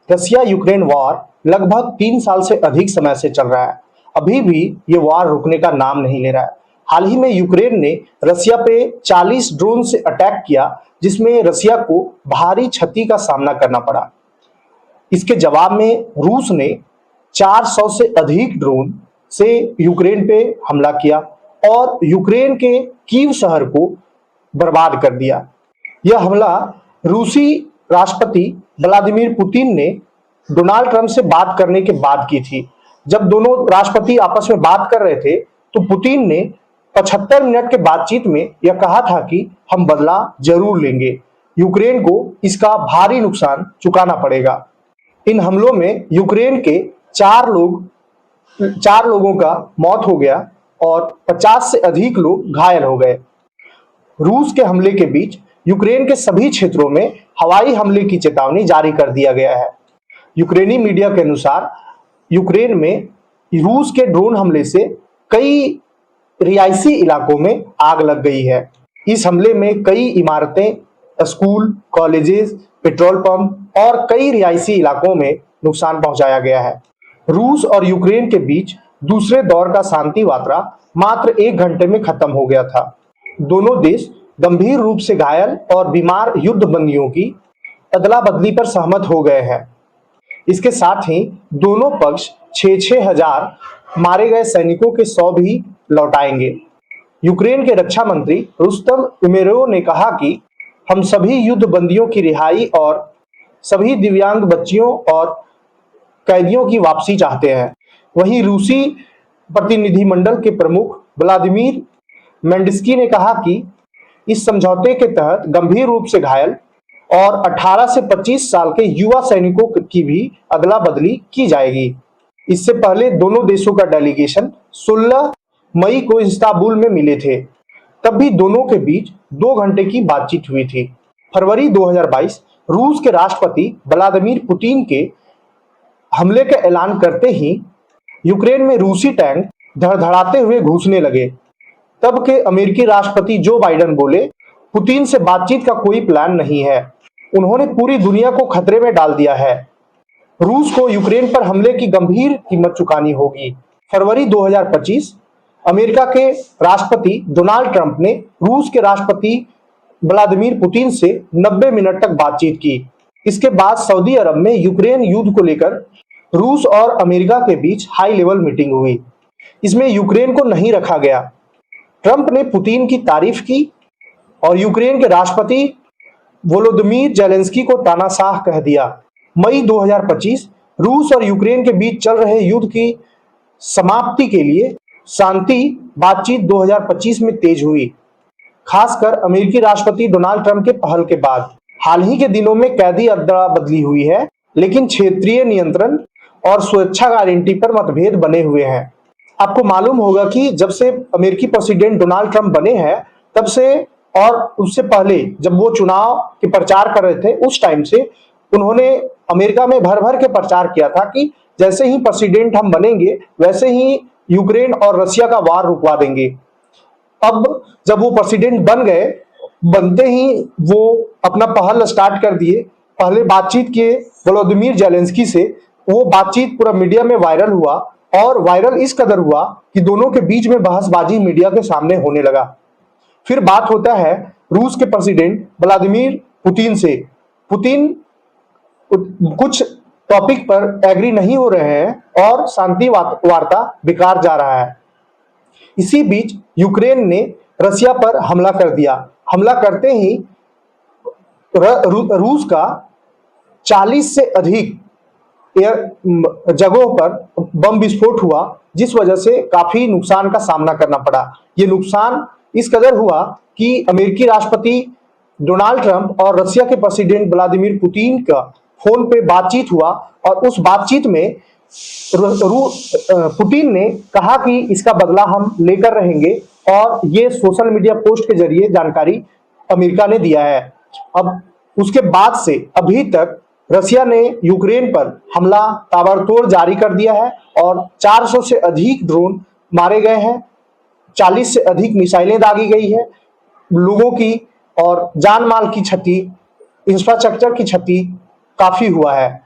Russia Ukraine war लगभग 3 साल से अधिक समय से चल रहा है। अभी भी ये वॉर रुकने का नाम नहीं ले रहा है। हाल ही में यूक्रेन ने रसिया पे 40 ड्रोन से अटैक किया, जिसमें रसिया को भारी क्षति का सामना करना पड़ा। इसके जवाब में रूस ने 400 से अधिक ड्रोन से यूक्रेन पे हमला किया और यूक्रेन के कीव शहर को बर्बाद कर दिया। यह हमला रूसी राष्ट्रपति व्लादिमीर पुतिन ने डोनाल्ड ट्रंप से बात करने के बाद की थी। जब दोनों राष्ट्रपति आपस में बात कर रहे थे तो पुतिन ने 75 मिनट के बातचीत में यह कहा था कि हम बदला जरूर लेंगे, यूक्रेन को इसका भारी नुकसान चुकाना पड़ेगा। इन हमलों में यूक्रेन के 4 लोगों का मौत हो गया और 50 से अधिक लोग घायल हो गए। रूस के हमले के बीच यूक्रेन के सभी क्षेत्रों में हवाई हमले की चेतावनी जारी कर दिया गया है। यूक्रेनी मीडिया के अनुसार यूक्रेन में रूस के ड्रोन हमले से कई रिहायशी इलाकों में आग लग गई है। इस हमले में कई इमारतें, स्कूल, कॉलेजेस, पेट्रोल पंप और कई रिहायशी इलाकों में नुकसान पहुंचाया गया है। रूस और यूक्रेन के बीच दूसरे दौर का शांति वार्ता मात्र 1 घंटे में खत्म हो गया था। दोनों देश गंभीर रूप से घायल और बीमार युद्ध बंदियों की अदला बदली पर सहमत हो गए हैं। इसके साथ ही दोनों पक्ष 6-6 हजार मारे गए सैनिकों के 100 भी लौटाएंगे। यूक्रेन के रक्षा मंत्री रुस्तम उमेरोव ने कहा कि हम सभी युद्ध बंदियों की रिहाई और सभी दिव्यांग बच्चियों और कैदियों की वापसी चाहते हैं। वहीं रूसी प्रतिनिधिमंडल के प्रमुख व्लादिमीर मेंडस्की ने कहा कि इस समझौते के तहत गंभीर रूप से घायल और 18 से 25 साल के युवा सैनिकों की भी अदला बदली की जाएगी। इससे पहले दोनों देशों का डेलीगेशन 16 मई को इस्तांबुल में मिले थे। तब भी दोनों के बीच 2 घंटे की बातचीत हुई थी। फरवरी 2022 रूस के राष्ट्रपति व्लादिमीर पुतिन के हमले का ऐलान करते ही यूक्रेन में रूसी टैंक धड़धड़ाते हुए घुसने लगे। तब के अमेरिकी राष्ट्रपति जो बाइडेन बोले, पुतिन से बातचीत का कोई प्लान नहीं है, उन्होंने पूरी दुनिया को खतरे में डाल दिया है। रूस को यूक्रेन पर हमले की गंभीर कीमत चुकानी होगी। फरवरी 2025 अमेरिका के राष्ट्रपति डोनाल्ड ट्रंप ने रूस के राष्ट्रपति व्लादिमीर पुतिन से 90 मिनट तक बातचीत की। इसके बाद सऊदी अरब में यूक्रेन युद्ध को लेकर रूस और अमेरिका के बीच हाई लेवल मीटिंग हुई। इसमें यूक्रेन को नहीं रखा गया। ट्रंप ने पुतिन की तारीफ की और यूक्रेन के राष्ट्रपति वोलोदिमीर जेलेंस्की को तानाशाह कह दिया। मई 2025 रूस और यूक्रेन के बीच चल रहे युद्ध की समाप्ति के लिए शांति बातचीत 2025 में तेज हुई, खासकर अमेरिकी राष्ट्रपति डोनाल्ड ट्रंप के पहल के बाद। हाल ही के दिनों में कैदी अदला बदली हुई है, लेकिन क्षेत्रीय नियंत्रण और सुरक्षा गारंटी पर मतभेद बने हुए हैं। आपको मालूम होगा कि जब से अमेरिकी प्रेसिडेंट डोनाल्ड ट्रंप बने हैं, तब से और उससे पहले जब वो चुनाव के प्रचार कर रहे थे, उस टाइम से उन्होंने अमेरिका में भर भर के प्रचार किया था कि जैसे ही प्रेसिडेंट हम बनेंगे वैसे ही यूक्रेन और रसिया का वार रुकवा देंगे। अब जब वो प्रेसिडेंट बन गए, बनते ही वो अपना पहल स्टार्ट कर दिए। पहले बातचीत किए वोलोदिमीर जेलेंस्की से, वो बातचीत पूरा मीडिया में वायरल हुआ और वायरल इस कदर हुआ कि दोनों के बीच में बहसबाजी मीडिया के सामने होने लगा। फिर बात होता है रूस के प्रेसिडेंट व्लादिमीर पुतिन से। पुतिन कुछ टॉपिक पर एग्री नहीं हो रहे हैं और शांति वार्ता बेकार जा रहा है। इसी बीच यूक्रेन ने रसिया पर हमला कर दिया। हमला करते ही रूस का 40 से अधिक जगहों पर बम विस्फोट हुआ, जिस वजह से काफी नुकसान का सामना करना पड़ा। ये नुकसान इस कदर हुआ कि अमेरिकी राष्ट्रपति डोनाल्ड ट्रंप और रसिया के प्रेसिडेंट व्लादिमीर पुतिन का फोन पे बातचीत हुआ और उस बातचीत में पुतिन ने कहा कि इसका बदला हम लेकर रहेंगे और ये सोशल मीडिया पोस्ट के जरिए जानकारी अमेरिका ने दिया है। अब उसके बाद से अभी तक रसिया ने यूक्रेन पर हमला ताबड़तोड़ जारी कर दिया है और 400 से अधिक ड्रोन मारे गए हैं, 40 से अधिक मिसाइलें दागी गई है। लोगों की और जान माल की क्षति, इंफ्रास्ट्रक्चर की क्षति काफी हुआ है।